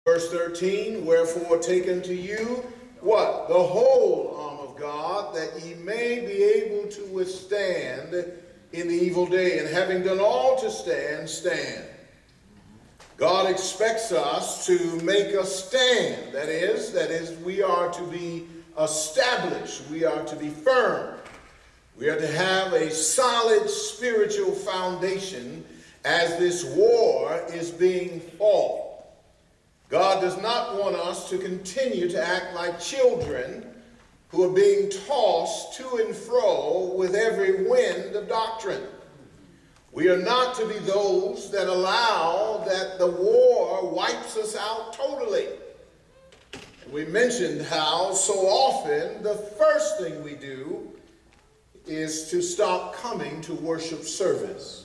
Verse 13, wherefore take unto you what? The whole arm of God, that ye may be able to withstand in the evil day. And having done all to stand, stand. God expects us to make a stand. That is, we are to be established. We are to be firm. We are to have a solid spiritual foundation as this war is being fought. God does not want us to continue to act like children who are being tossed to and fro with every wind of doctrine. We are not to be those that allow that the war wipes us out totally. We mentioned how so often the first thing we do is to stop coming to worship service.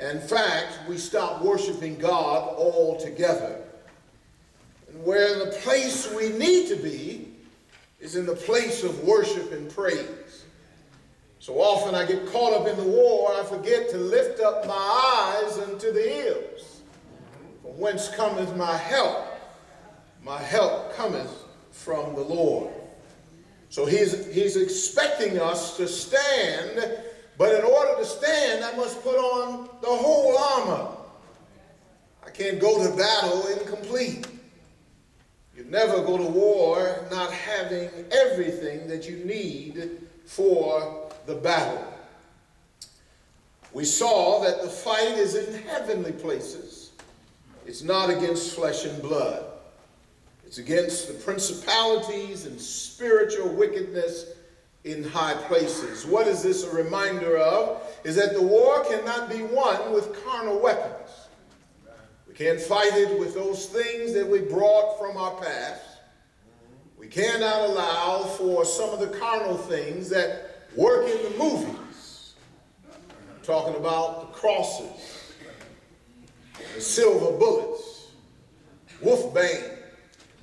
In fact, we stop worshiping God altogether. And where the place we need to be is in the place of worship and praise. So often I get caught up in the war, I forget to lift up my eyes unto the hills. From whence cometh my help? My help cometh from the Lord. So he's expecting us to stand, but in order to stand, I must put on the whole armor. I can't go to battle incomplete. You never go to war not having everything that you need for the battle. We saw that the fight is in heavenly places. It's not against flesh and blood. It's against the principalities and spiritual wickedness in high places. What is this a reminder of? Is that the war cannot be won with carnal weapons. We can't fight it with those things that we brought from our past. We cannot allow for some of the carnal things that work in the movies. I'm talking about the crosses, the silver bullets, wolfbane,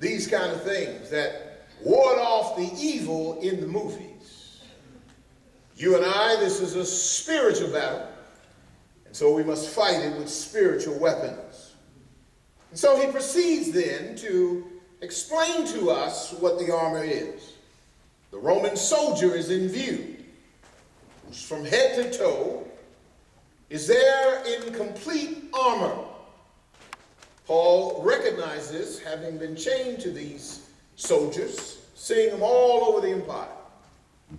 these kind of things that ward off the evil in the movies. You and I, this is a spiritual battle, and so we must fight it with spiritual weapons. And so he proceeds then to explain to us what the armor is. The Roman soldier is in view, who's from head to toe is there in complete armor. Paul recognizes, having been chained to these soldiers, seeing them all over the empire.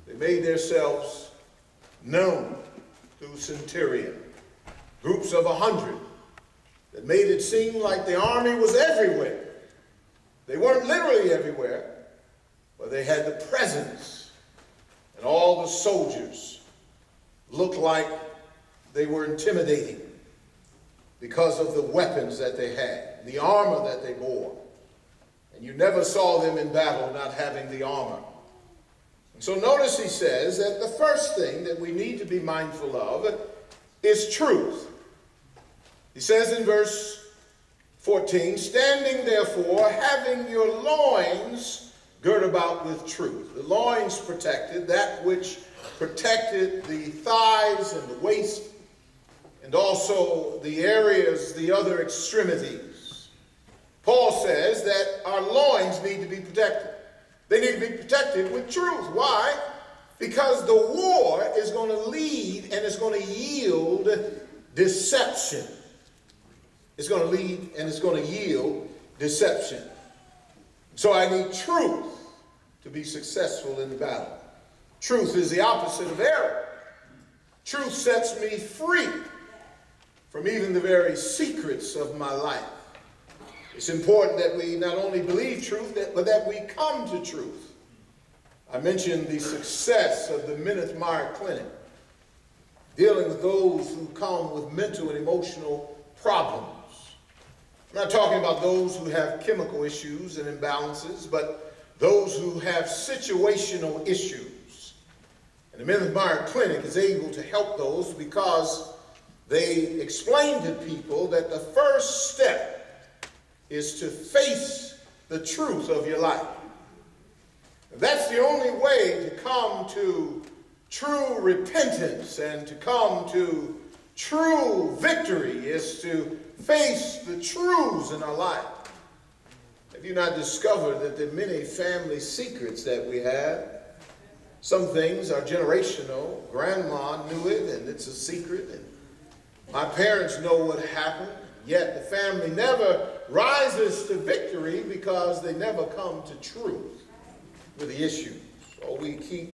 They made themselves known through centurion, groups of 100 that made it seem like the army was everywhere. They weren't literally everywhere, but they had the presence. And all the soldiers looked like they were intimidating because of the weapons that they had, the armor that they bore. And you never saw them in battle not having the armor. And so notice he says that the first thing that we need to be mindful of is truth. He says in verse 14, standing therefore, having your loins girt about with truth. The loins protected that which protected the thighs and the waist, and also the areas, the other extremities. Paul says that our loins need to be protected. They need to be protected with truth. Why? Because the war is going to lead and it's going to yield deception. It's going to lead and it's going to yield deception. So I need truth to be successful in the battle. Truth is the opposite of error. Truth sets me free from even the very secrets of my life. It's important that we not only believe truth, but that we come to truth. I mentioned the success of the Lavender Clinic, dealing with those who come with mental and emotional problems. I'm not talking about those who have chemical issues and imbalances, but those who have situational issues. And the Lavender Clinic is able to help those because they explain to people that the first step is to face the truth of your life. That's the only way to come to true repentance and to come to true victory, is to face the truths in our life. do not discover that there are many family secrets that we have. Some things are generational. Grandma knew it, and it's a secret. And my parents know what happened, yet the family never rises to victory because they never come to truth with the issue. So we keep